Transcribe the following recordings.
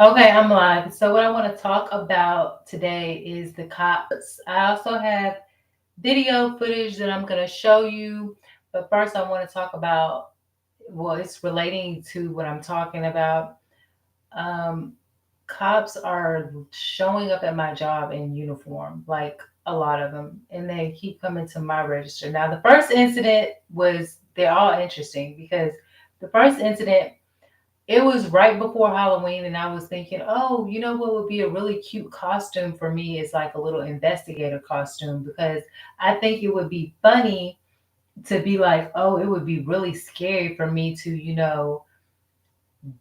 Okay, I'm live. So, what I want to talk about today is the cops. I also have video footage that I'm going to show you. But first, I want to talk about, well, it's relating to what I'm talking about. Um, Cops are showing up at my job in uniform, like a lot of them, and they keep coming to my register. Now, the first incident was, they're all interesting because the first incident, it was right before Halloween, and I was thinking, oh, you know what would be a really cute costume for me is like a little investigator costume because I think it would be funny to be like, oh, it would be really scary for me to,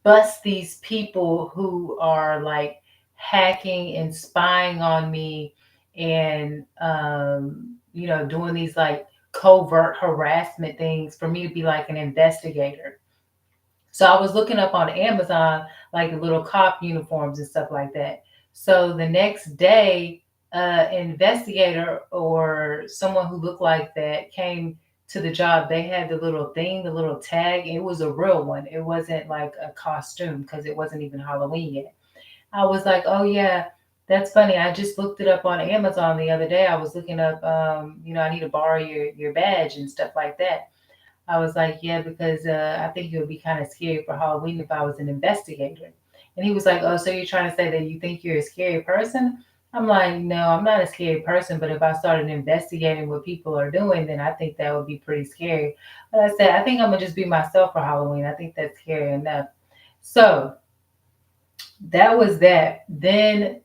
bust these people who are like hacking and spying on me and, doing these like covert harassment things for me to be like an investigator. So I was looking up on Amazon, like the little cop uniforms and stuff like that. So the next day, investigator or someone who looked like that came to the job. They had the little thing, the little tag. It was a real one. It wasn't like a costume because it wasn't even Halloween yet. I was like, oh yeah, that's funny. I just looked it up on Amazon the other day. I was looking up, I need to borrow your badge and stuff like that. I was like, yeah, because I think it would be kind of scary for Halloween if I was an investigator. And he was like, oh, so you're trying to say that you think you're a scary person? I'm like, no, I'm not a scary person, but if I started investigating what people are doing, then I think that would be pretty scary. But I said, I think I'm gonna just be myself for Halloween. I think that's scary enough. So that was that. Then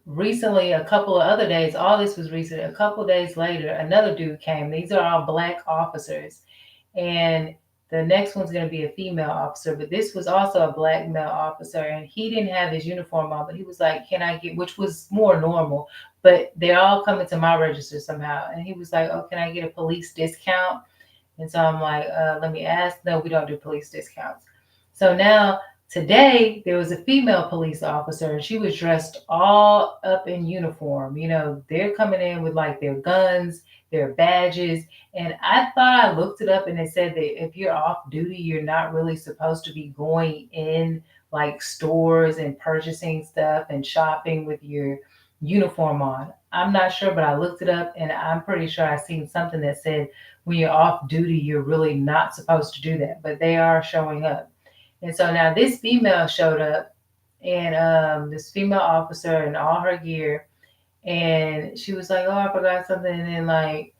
recently, a couple of other days, all this was recent. A couple of days later, another dude came. These are all black officers, and the next one's going to be a female officer, but this was also a black male officer, and he didn't have his uniform on, but he was like, can I get, which was more normal, but they're all coming to my register somehow, and he was like, oh, can I get a police discount? And so I'm like, let me ask. No, we don't do police discounts. So now today there was a female police officer and she was dressed all up in uniform. They're coming in with like their guns, their badges. And I thought, I looked it up and it said that if you're off duty, you're not really supposed to be going in like stores and purchasing stuff and shopping with your uniform on. I'm not sure, but I looked it up and I'm pretty sure I seen something that said when you're off duty, you're really not supposed to do that, but they are showing up. And so now this female showed up, and this female officer in all her gear, and she was like, "Oh, I forgot something." And then like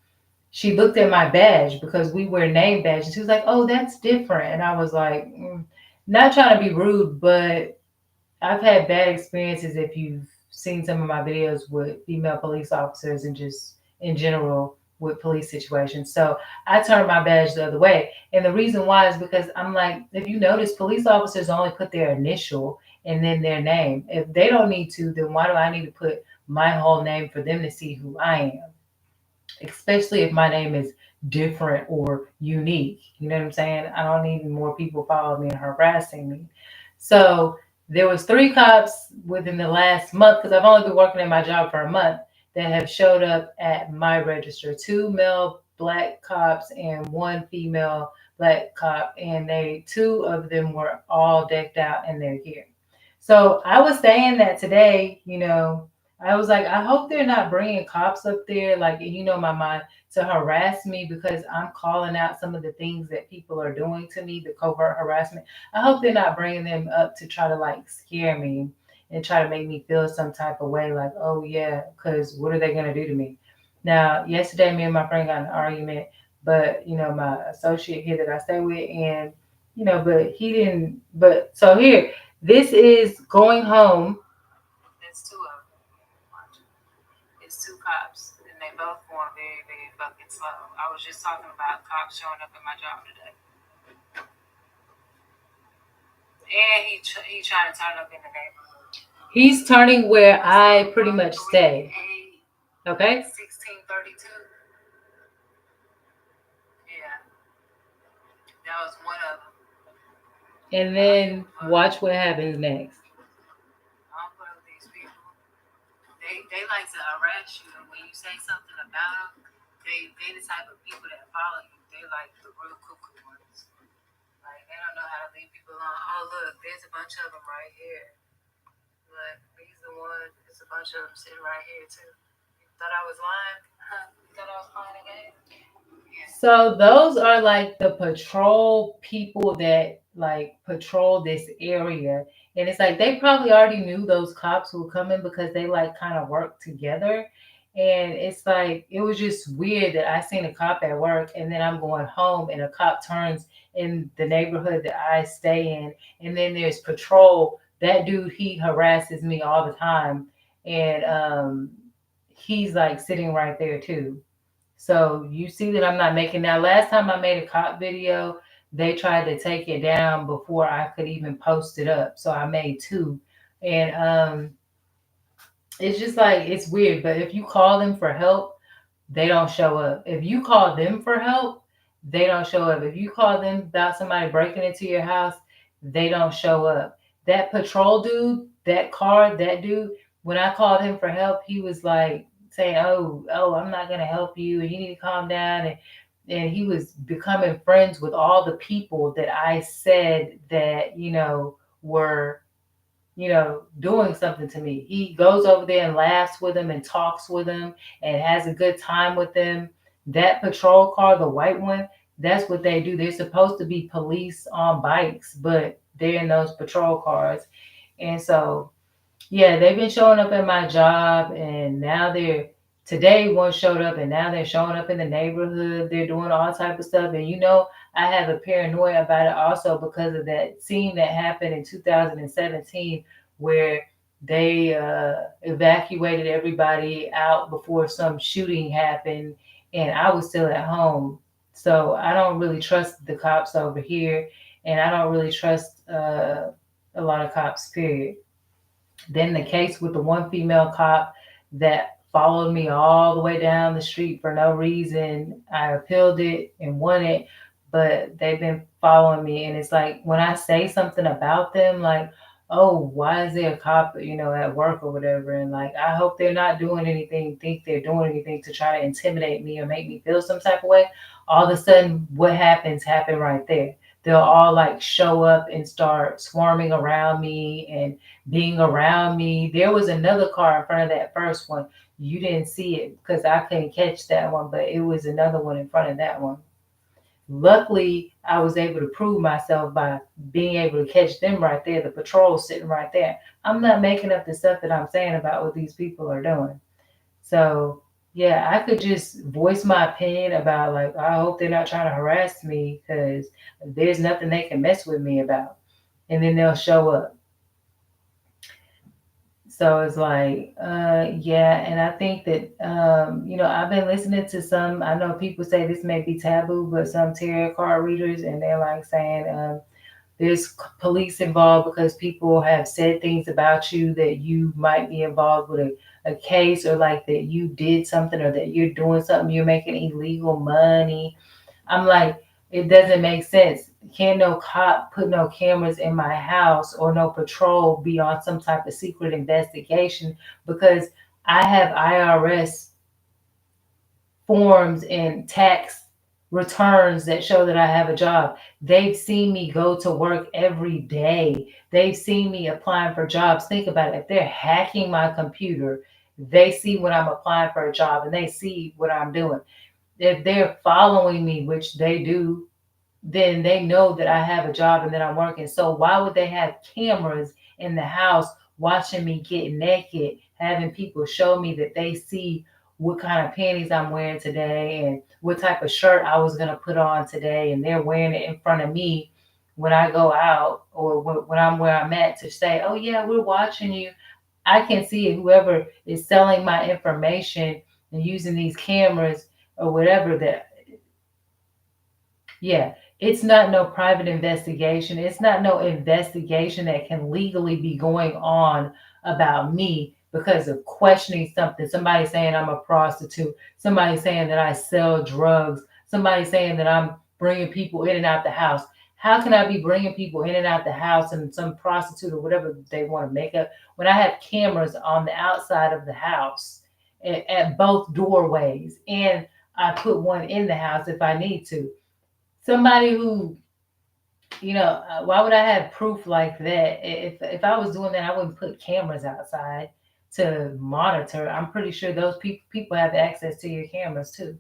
she looked at my badge because we wear name badges. She was like, "Oh, that's different." And I was like, not trying to be rude, but I've had bad experiences if you've seen some of my videos with female police officers and just in general with police situations. So I turned my badge the other way. And the reason why is because I'm like, if you notice, police officers only put their initial and then their name. If they don't need to, then why do I need to put my whole name for them to see who I am? Especially if my name is different or unique. You know what I'm saying? I don't need more people following me and harassing me. So there was three cops within the last month, because I've only been working at my job for a month, that have showed up at my register. Two male black cops and one female black cop, and they two of them were all decked out in their gear. So I was saying that today, I was like, I hope they're not bringing cops up there, like, my mind, to harass me because I'm calling out some of the things that people are doing to me, the covert harassment. I hope they're not bringing them up to try to like scare me and try to make me feel some type of way, like, oh yeah, because what are they gonna do to me? Now, yesterday, me and my friend got in an argument, but my associate here that I stay with, and but he didn't. But so here, this is going home. That's two of them. Watch. It's two cops, and they both going very, very fucking slow. I was just talking about cops showing up at my job today, and he trying to turn up in the neighborhood. He's turning where I pretty much stay. Okay. 1632. Yeah, that was one of them. And then watch what happens next. I don't play with these people. They like to harass you, and when you say something about them, they the type of people that follow you. They like the real cuckoo ones. Like they don't know how to leave people alone. Oh look, there's a bunch of them right here. Look, these the ones. There's a bunch of them sitting right here too. You thought I was lying? You thought I was playing a game? Yeah. So those are like the patrol people that like patrol this area. And it's like they probably already knew those cops were coming because they like kind of work together. And it's like it was just weird that I seen a cop at work and then I'm going home and a cop turns in the neighborhood that I stay in. And then there's patrol. That dude, he harasses me all the time. And he's like sitting right there too. So you see that I'm not making now. Last time I made a cop video, they tried to take it down before I could even post it up. So I made two. And it's just like it's weird. But if you call them for help, they don't show up. If you call them for help, they don't show up. If you call them about somebody breaking into your house, they don't show up. That patrol dude, that car, that dude, when I called him for help, he was like saying, "Oh, I'm not gonna help you, and you need to calm down." And he was becoming friends with all the people that I said that were doing something to me. He goes over there and laughs with them and talks with them and has a good time with them. That patrol car, the white one, that's what they do. They're supposed to be police on bikes, but they're in those patrol cars. And so yeah, they've been showing up at my job, and now they're today one showed up, and now they're showing up in the neighborhood. They're doing all type of stuff, and I have a paranoia about it also because of that scene that happened in 2017 where they evacuated everybody out before some shooting happened, and I was still at home. So I don't really trust the cops over here, and I don't really trust a lot of cops. Period. Then the case with the one female cop that followed me all the way down the street for no reason. I appealed it and won it, but they've been following me. And it's like when I say something about them, like, oh, why is there a cop, at work or whatever? And like, I hope they're not doing anything, think they're doing anything to try to intimidate me or make me feel some type of way. All of a sudden, what happen right there. They'll all like show up and start swarming around me and being around me. There was another car in front of that first one. You didn't see it because I couldn't catch that one, but it was another one in front of that one. Luckily, I was able to prove myself by being able to catch them right there, the patrol sitting right there. I'm not making up the stuff that I'm saying about what these people are doing. So, yeah, I could just voice my opinion about, like, I hope they're not trying to harass me because there's nothing they can mess with me about. And then they'll show up. So it's like, yeah, and I think that, I've been listening to some, I know people say this may be taboo, but some tarot card readers, and they're like saying there's police involved because people have said things about you that you might be involved with a case or like that you did something or that you're doing something, you're making illegal money. I'm like, it doesn't make sense. Can no cop put no cameras in my house or no patrol be on some type of secret investigation because I have IRS forms and tax returns that show that I have a job. They've seen me go to work every day. They've seen me applying for jobs. Think about it. If they're hacking my computer, they see when I'm applying for a job and they see what I'm doing. If they're following me, which they do, then they know that I have a job and that I'm working. So why would they have cameras in the house watching me get naked, having people show me that they see what kind of panties I'm wearing today and what type of shirt I was going to put on today, and they're wearing it in front of me when I go out or when I'm where I'm at to say, oh yeah, we're watching you. I can see it, whoever is selling my information and using these cameras or whatever that yeah, it's not no private investigation. It's not no investigation that can legally be going on about me because of questioning something. Somebody saying I'm a prostitute. Somebody saying that I sell drugs. Somebody saying that I'm bringing people in and out the house. How can I be bringing people in and out the house and some prostitute or whatever they want to make up when I have cameras on the outside of the house at both doorways and I put one in the house if I need to? Somebody who Why would I have proof like that? If I was doing that, I wouldn't put cameras outside to monitor. I'm pretty sure those people have access to your cameras too.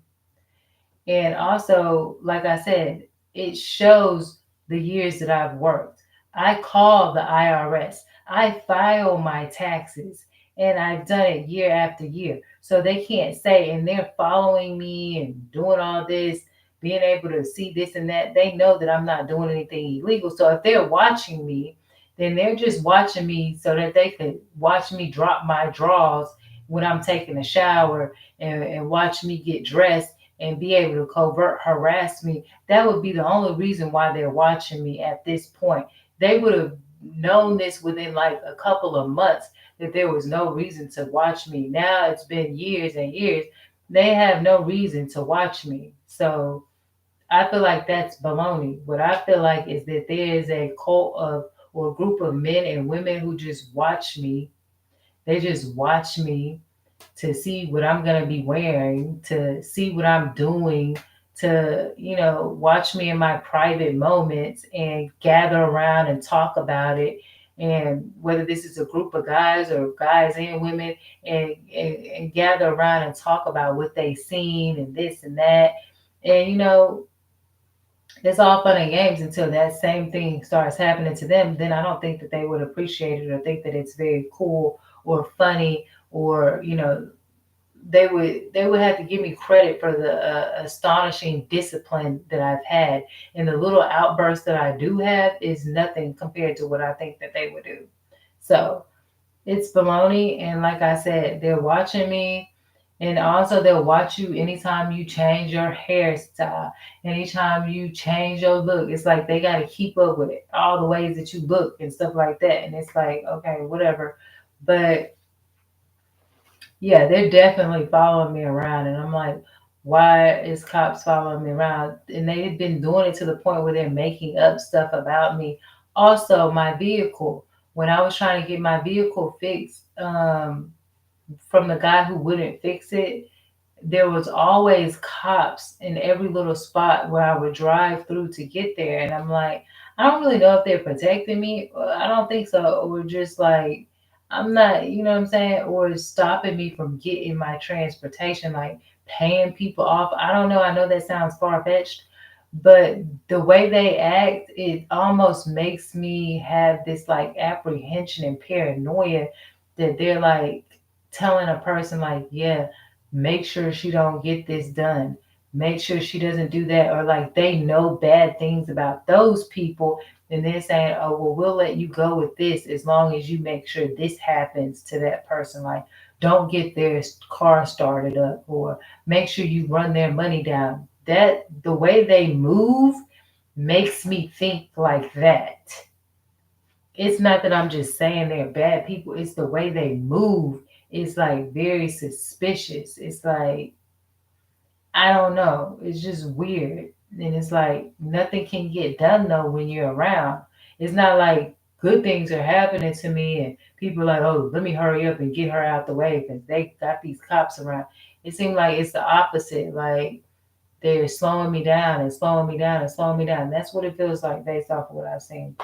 And also, like I said, it shows the years that I've worked. I call the IRS, I file my taxes, and I've done it year after year. So they can't say, and they're following me and doing all this, being able to see this and that. They know that I'm not doing anything illegal. So if they're watching me, then they're just watching me so that they could watch me drop my drawers when I'm taking a shower and watch me get dressed and be able to covert harass me. That would be the only reason why they're watching me at this point. They would have known this within like a couple of months that there was no reason to watch me. Now it's been years and years. They have no reason to watch me. So I feel like that's baloney. What I feel like is that there is a cult of or a group of men and women who just watch me. They just watch me to see what I'm going to be wearing, to see what I'm doing, to, watch me in my private moments and gather around and talk about it. And whether this is a group of guys or guys and women, and gather around and talk about what they've seen and this and that. And, it's all fun and games until that same thing starts happening to them. Then I don't think that they would appreciate it or think that it's very cool or funny, or they would have to give me credit for the astonishing discipline that I've had, and the little outbursts that I do have is nothing compared to what I think that they would do. So it's baloney, and like I said, they're watching me, and also they'll watch you anytime you change your hairstyle, anytime you change your look. It's like they got to keep up with it, all the ways that you look and stuff like that, and it's like, okay, whatever. But yeah, they're definitely following me around, and I'm like, why is cops following me around? And they've been doing it to the point where they're making up stuff about me. Also, my vehicle. When I was trying to get my vehicle fixed, from the guy who wouldn't fix it, there was always cops in every little spot where I would drive through to get there. And I'm like, I don't really know if they're protecting me. I don't think so. Or just like, I'm not, you know what I'm saying? Or stopping me from getting my transportation, like paying people off. I don't know. I know that sounds far fetched, but the way they act, it almost makes me have this like apprehension and paranoia that they're like telling a person like, yeah, make sure she don't get this done, make sure she doesn't do that, or like they know bad things about those people, and they're saying, oh well, we'll let you go with this as long as you make sure this happens to that person, like don't get their car started up, or make sure you run their money down. That the way they move makes me think like that. It's not that I'm just saying they're bad people, it's the way they move. It's like very suspicious. It's like, I don't know. It's just weird. And it's like nothing can get done though when you're around. It's not like good things are happening to me and people are like, oh, let me hurry up and get her out the way because they got these cops around. It seems like it's the opposite. Like they're slowing me down and slowing me down and slowing me down. That's what it feels like based off of what I've seen.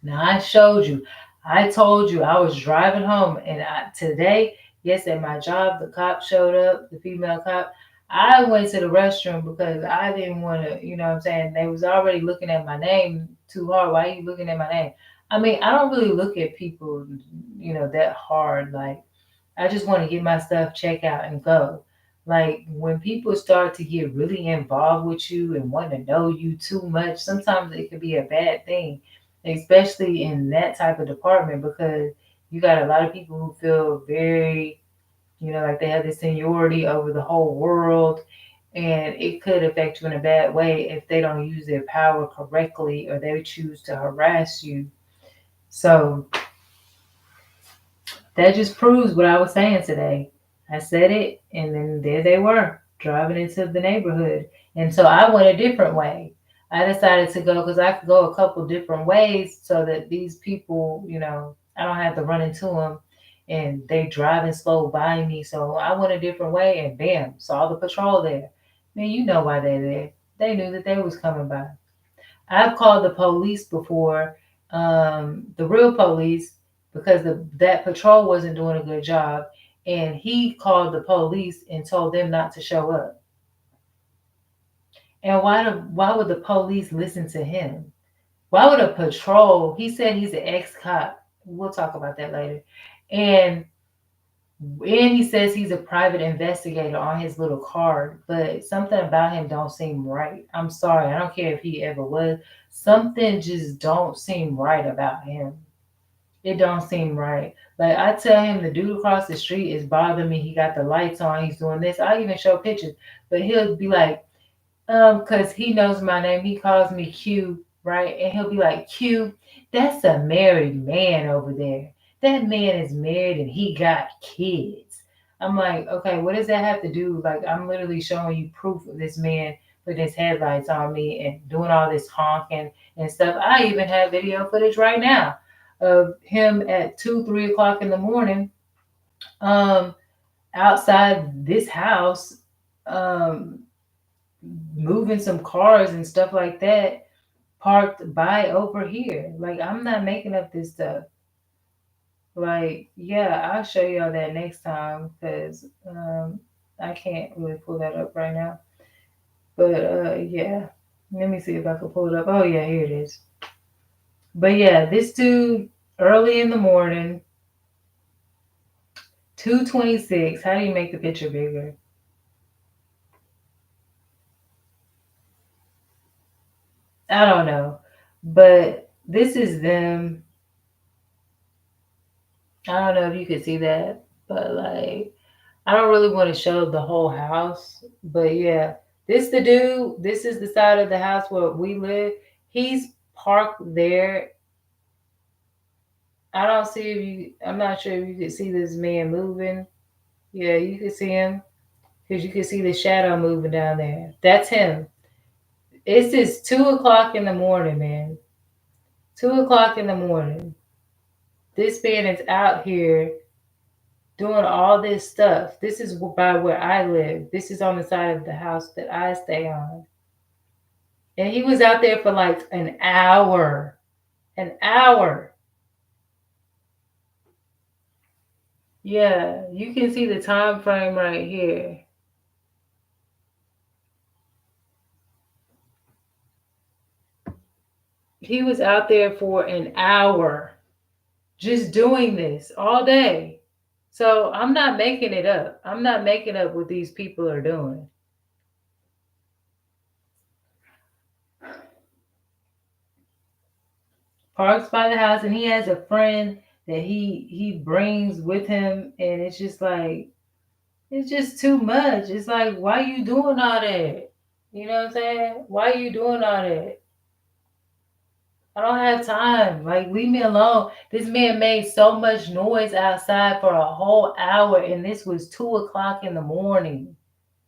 Now I showed you. I told you I was driving home, and today, yes, at my job, the cop showed up, the female cop. I went to the restroom because I didn't want to, you know what I'm saying? They was already looking at my name too hard. Why are you looking at my name? I mean, I don't really look at people, that hard. Like, I just want to get my stuff, check out, and go. Like when people start to get really involved with you and want to know you too much, sometimes it could be a bad thing, especially in that type of department because you got a lot of people who feel very, like they have this seniority over the whole world. And it could affect you in a bad way if they don't use their power correctly or they choose to harass you. So that just proves what I was saying today. I said it, and then there they were driving into the neighborhood. And so I went a different way. I decided to go because I could go a couple different ways so that these people, I don't have to run into them and they driving slow by me. So I went a different way and bam, saw the patrol there. Man, you know why they're there. They knew that they was coming by. I've called the police before, the real police, because that patrol wasn't doing a good job, and he called the police and told them not to show up. And why would the police listen to him? Why would a patrol? He said he's an ex cop. We'll talk about that later. And and he says he's a private investigator on his little card, but something about him don't seem right. I'm sorry, I don't care if he ever was. Something just don't seem right about him. It don't seem right. Like I tell him the dude across the street is bothering me. He got the lights on. He's doing this. I even show pictures, but he'll be like, cause he knows my name. He calls me Q, right? And he'll be like, Q, that's a married man over there. That man is married and he got kids. I'm like, okay, what does that have to do? Like, I'm literally showing you proof of this man putting his headlights on me and doing all this honking and stuff. I even have video footage right now of him at 2, 3 o'clock in the morning, um, outside this house, um, moving some cars and stuff like that parked by over here. Like I'm not making up this stuff. Like yeah, I'll show y'all that next time because I can't really pull that up right now. But yeah, let me see if I can pull it up. Oh yeah, here it is. But yeah, this dude early in the morning, 2:26. How do you make the picture bigger? I don't know, but this is them. I don't know if you could see that, but like I don't really want to show the whole house, but yeah, this the dude. This is the side of the house where we live. He's parked there. I don't see if you. I'm not sure if you can see this man moving. Yeah, you can see him because you can see the shadow moving down there. That's him. It's just 2 o'clock in the morning, man. 2 o'clock in the morning. This man is out here doing all this stuff. This is by where I live. This is on the side of the house that I stay on. And he was out there for like an hour. An hour. Yeah, you can see the time frame right here. He was out there for an hour just doing this all day. So I'm not making it up. I'm not making up what these people are doing. Parks by the house, and he has a friend that he brings with him, and it's just like it's just too much. It's like why you doing all that? You know what I'm saying? Why you doing all that? I don't have time. Like, leave me alone. This man made so much noise outside for a whole hour, and this was 2 o'clock in the morning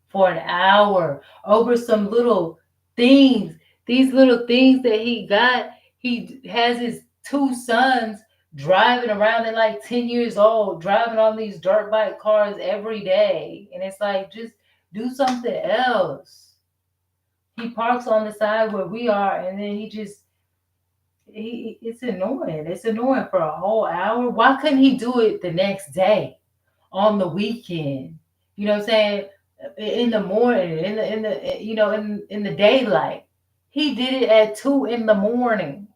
for an hour over some little things. These little things that he got, he has his two sons driving around. They're like 10 years old, driving on these dirt bike cars every day. And it's like, just do something else. He parks on the side where we are, and then it's annoying. It's annoying for a whole hour. Why couldn't he do it the next day on the weekend? You know what I'm saying? In the morning, in the daylight. He did it at 2 in the morning.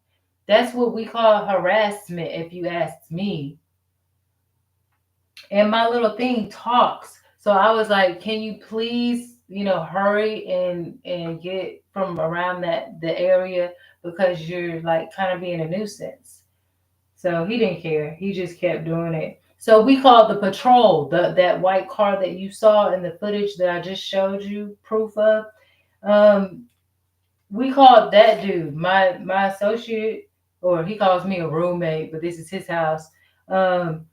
That's what we call harassment, if you ask me. And my little thing talks. So I was like, can you please, hurry and get from around the area because you're like kind of being a nuisance. So he didn't care. He just kept doing it. So we called the patrol, that white car that you saw in the footage that I just showed you proof of. Um, we called that dude, my associate, or he calls me a roommate, but this is his house. Um,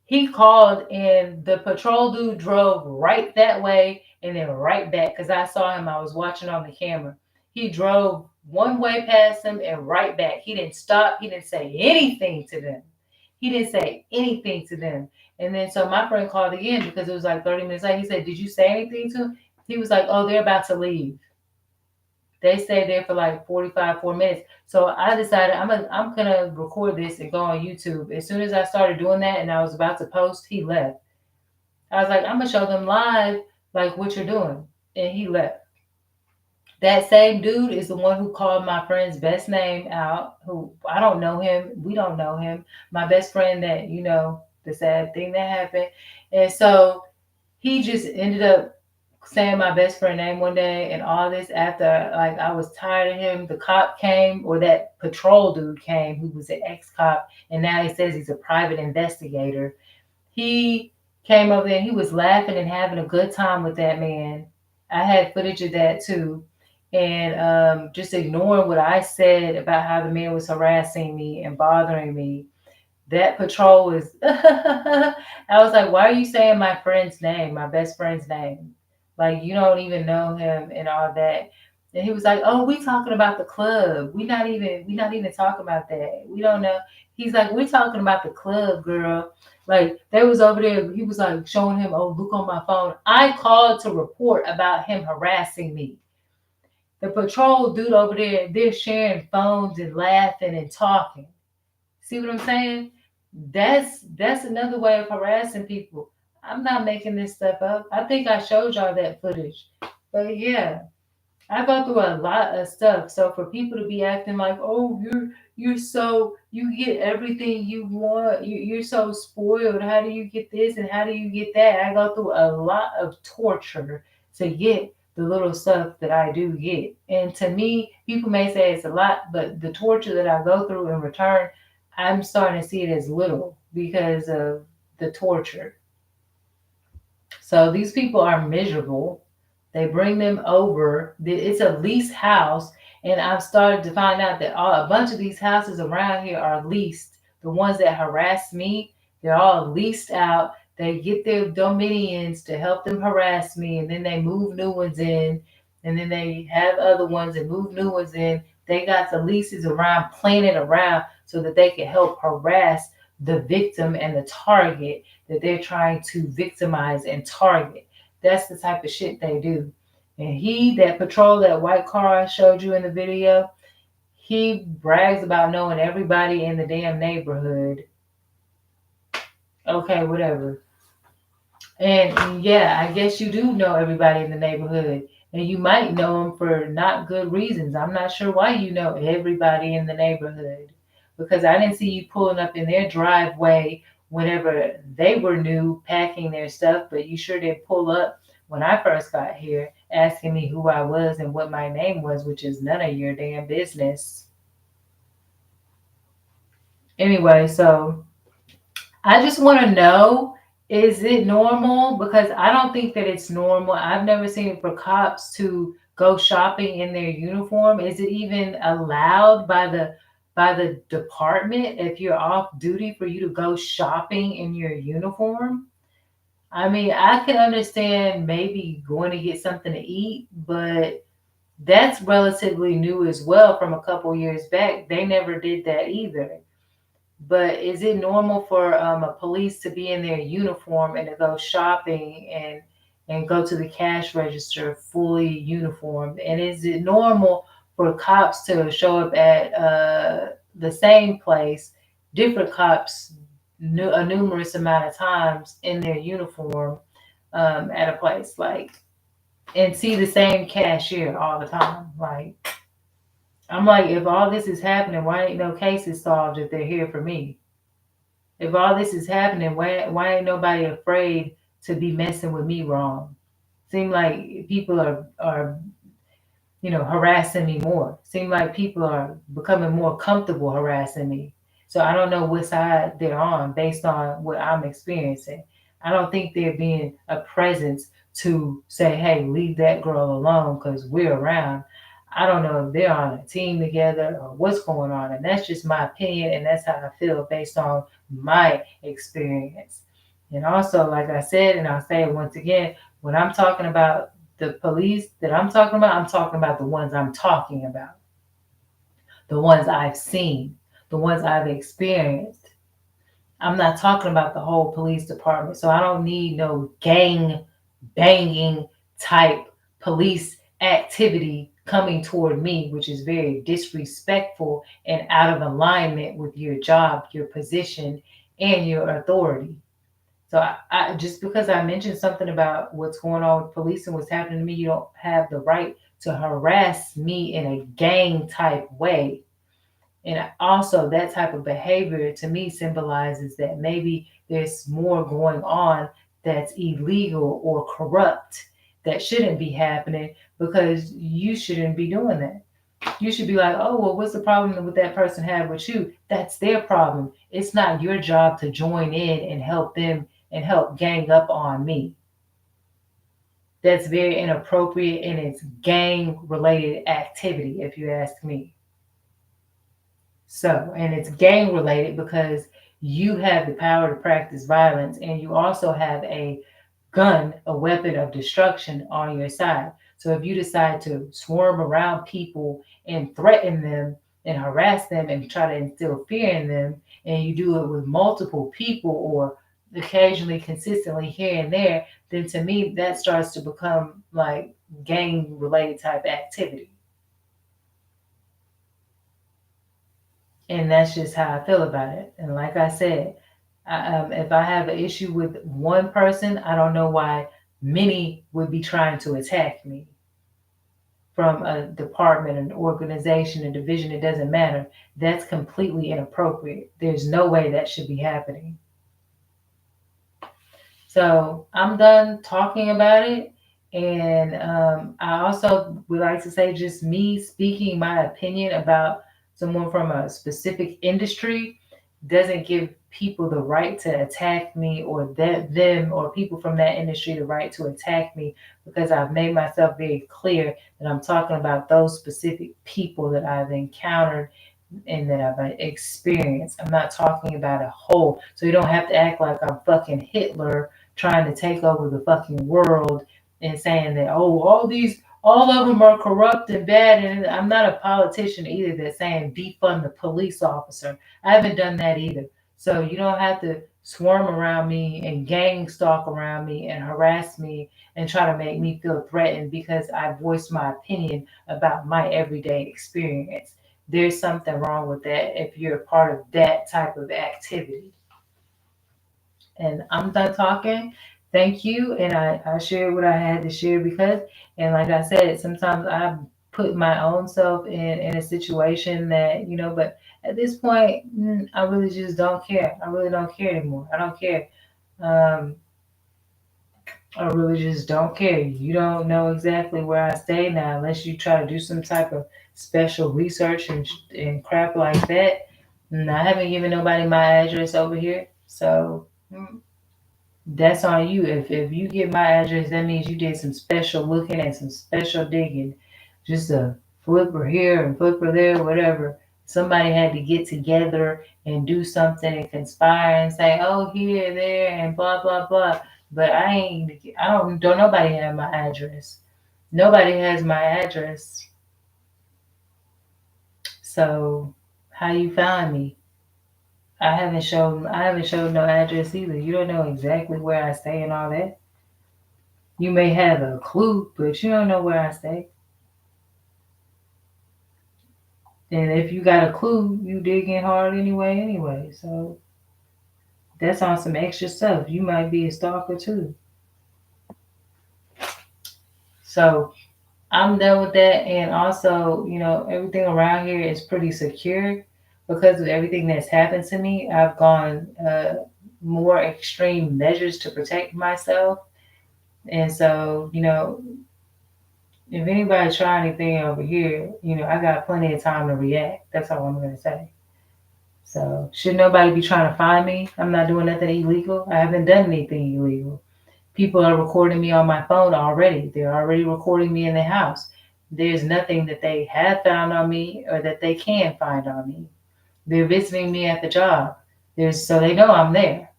he called and the patrol dude drove right that way and then right back because I saw him. I was watching on the camera. He drove one way past them and right back. He didn't stop. He didn't say anything to them. He didn't say anything to them. And then so my friend called again because it was like 30 minutes later. He said, did you say anything to him? He was like, oh, they're about to leave. They stayed there for like 45, 4 minutes. So I decided I'm gonna record this and go on YouTube. As soon as I started doing that and I was about to post, he left. I was like, I'm gonna show them live like what you're doing. And he left. That same dude is the one who called my friend's best name out, who I don't know him. We don't know him. My best friend that, the sad thing that happened. And so he just ended up saying my best friend name one day and all this after like I was tired of him. The cop came, or that patrol dude came, who was an ex-cop, and now he says he's a private investigator. He came over there and he was laughing and having a good time with that man. I had footage of that too. And just ignoring what I said about how the man was harassing me and bothering me. That patrol was, I was like, why are you saying my friend's name, my best friend's name? Like, you don't even know him and all that. And he was like, oh, we talking about the club. We not even talking about that. We don't know. He's like, we're talking about the club, girl. Like, they was over there. He was like showing him, oh, look on my phone. I called to report about him harassing me. The patrol dude over there, they're sharing phones and laughing and talking. See what I'm saying? That's another way of harassing people. I'm not making this stuff up. I think I showed y'all that footage. But yeah, I go through a lot of stuff. So for people to be acting like, oh, you're so you get everything you want. You're so spoiled. How do you get this and how do you get that? I go through a lot of torture to get the little stuff that I do get. And to me, people may say it's a lot, but the torture that I go through in return, I'm starting to see it as little because of the torture. So these people are miserable. They bring them over. It's a leased house, and I've started to find out that a bunch of these houses around here are leased. The ones that harass me, they're all leased out. They get their dominions to help them harass me, and then they move new ones in, and then they have other ones and move new ones in. They got the leases around, planted around so that they can help harass the victim and the target that they're trying to victimize and target. That's the type of shit they do. And that patrol, that white car I showed you in the video, he brags about knowing everybody in the damn neighborhood. Okay, whatever. And yeah, I guess you do know everybody in the neighborhood. And you might know them for not good reasons. I'm not sure why you know everybody in the neighborhood. Because I didn't see you pulling up in their driveway whenever they were new packing their stuff, but you sure did pull up when I first got here asking me who I was and what my name was, which is none of your damn business. Anyway, so I just want to know, is it normal? Because I don't think that it's normal. I've never seen it for cops to go shopping in their uniform. Is it even allowed by the department if you're off duty for you to go shopping in your uniform? I mean, I can understand maybe going to get something to eat, but that's relatively new as well from a couple years back. They never did that either. But is it normal for a police to be in their uniform and to go shopping and go to the cash register fully uniformed? And is it normal for cops to show up at the same place, different cops, a numerous amount of times in their uniform at a place like and see the same cashier all the time? Like I'm like, if all this is happening, why ain't no cases solved if they're here for me? If all this is happening, why ain't nobody afraid to be messing with me wrong? Seem like people are harassing me more. Seem like people are becoming more comfortable harassing me. So I don't know what side they're on based on what I'm experiencing. I don't think they're being a presence to say, hey, leave that girl alone because we're around. I don't know if they're on a team together or what's going on. And that's just my opinion. And that's how I feel based on my experience. And also, like I said, and I'll say it once again, when I'm talking about the police that I'm talking about the ones I'm talking about, the ones I've seen, the ones I've experienced. I'm not talking about the whole police department. So I don't need no gang banging type police activity coming toward me, which is very disrespectful and out of alignment with your job, your position, and your authority. So I just because I mentioned something about what's going on with police and what's happening to me, you don't have the right to harass me in a gang type way. And also, that type of behavior to me symbolizes that maybe there's more going on that's illegal or corrupt that shouldn't be happening because you shouldn't be doing that. You should be like, oh, well, what's the problem with that person have with you? That's their problem. It's not your job to join in and help them and help gang up on me. That's very inappropriate and it's gang related activity, if you ask me. So, and it's gang related because you have the power to practice violence and you also have a gun, a weapon of destruction on your side. So if you decide to swarm around people and threaten them and harass them and try to instill fear in them, and you do it with multiple people or occasionally, consistently here and there, then to me, that starts to become like gang related type activity. And that's just how I feel about it. And like I said, if I have an issue with one person, I don't know why many would be trying to attack me from a department, an organization, a division. It doesn't matter. That's completely inappropriate. There's no way that should be happening. So I'm done talking about it. And I also would like to say just me speaking my opinion about someone from a specific industry doesn't give people the right to attack me or them or people from that industry the right to attack me because I've made myself very clear that I'm talking about those specific people that I've encountered and that I've experienced. I'm not talking about a whole. So you don't have to act like I'm fucking Hitler trying to take over the fucking world and saying that, oh, all of them are corrupt and bad. And I'm not a politician either that's saying defund the police officer. I haven't done that either. So you don't have to swarm around me and gang stalk around me and harass me and try to make me feel threatened because I voiced my opinion about my everyday experience. There's something wrong with that if you're a part of that type of activity. And I'm done talking. Thank you. And I shared what I had to share because, and like I said, sometimes I put my own self in a situation that, but at this point, I really just don't care. I really don't care anymore. I don't care. Um, I really just don't care. You don't know exactly where I stay now unless you try to do some type of special research and crap like that. And I haven't given nobody my address over here. So that's on you. If you get my address, that means you did some special looking and some special digging. Just a flipper here and flipper there, whatever. Somebody had to get together and do something and conspire and say, oh, here, there, and blah, blah, blah. But don't nobody have my address. Nobody has my address. So how you find me? I haven't showed no address either. You don't know exactly where I stay and all that. You may have a clue, but you don't know where I stay. And if you got a clue, you digging hard anyway. So that's on some extra stuff. You might be a stalker too. So I'm done with that. And also, everything around here is pretty secure because of everything that's happened to me. I've gone more extreme measures to protect myself. And so, if anybody try anything over here, I got plenty of time to react. That's all I'm going to say. So, should nobody be trying to find me? I'm not doing nothing illegal. I haven't done anything illegal. People are recording me on my phone already. They're already recording me in the house. There's nothing that they have found on me or that they can find on me. They're visiting me at the job. So they know I'm there.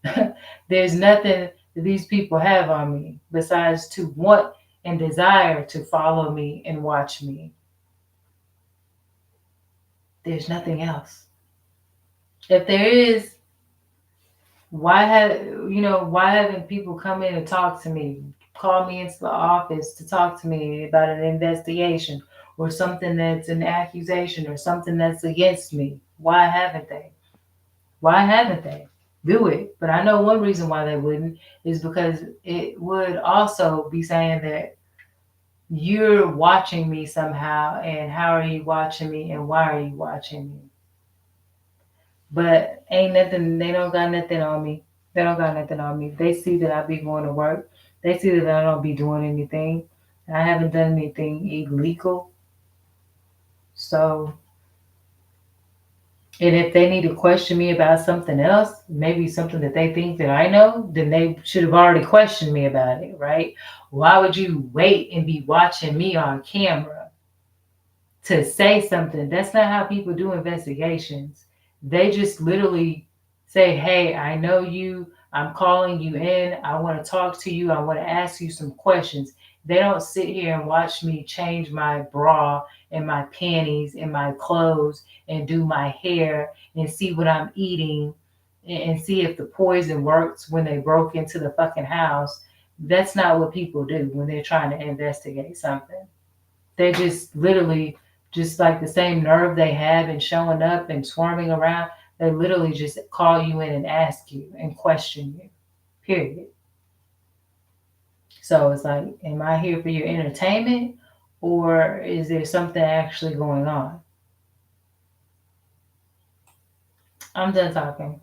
There's nothing that these people have on me besides to want and desire to follow me and watch me. There's nothing else. If there is, why haven't people come in and talk to me, call me into the office to talk to me about an investigation or something that's an accusation or something that's against me. Why haven't they? Why haven't they? Do it. But I know one reason why they wouldn't is because it would also be saying that you're watching me somehow, and how are you watching me, and why are you watching me? But ain't nothing, they don't got nothing on me. They don't got nothing on me. They see that I be going to work. They see that I don't be doing anything. I haven't done anything illegal. So, and if they need to question me about something else, maybe something that they think that I know, then they should have already questioned me about it, right? Why would you wait and be watching me on camera to say something? That's not how people do investigations. They just literally say, "Hey, I know you. I'm calling you in. I want to talk to you. I want to ask you some questions." They don't sit here and watch me change my bra and my panties and my clothes and do my hair and see what I'm eating and see if the poison works when they broke into the fucking house. That's not what people do when they're trying to investigate something. They just literally, just like the same nerve they have in showing up and swarming around, they literally just call you in and ask you and question you. Period. So it's like, am I here for your entertainment, or is there something actually going on? I'm done talking.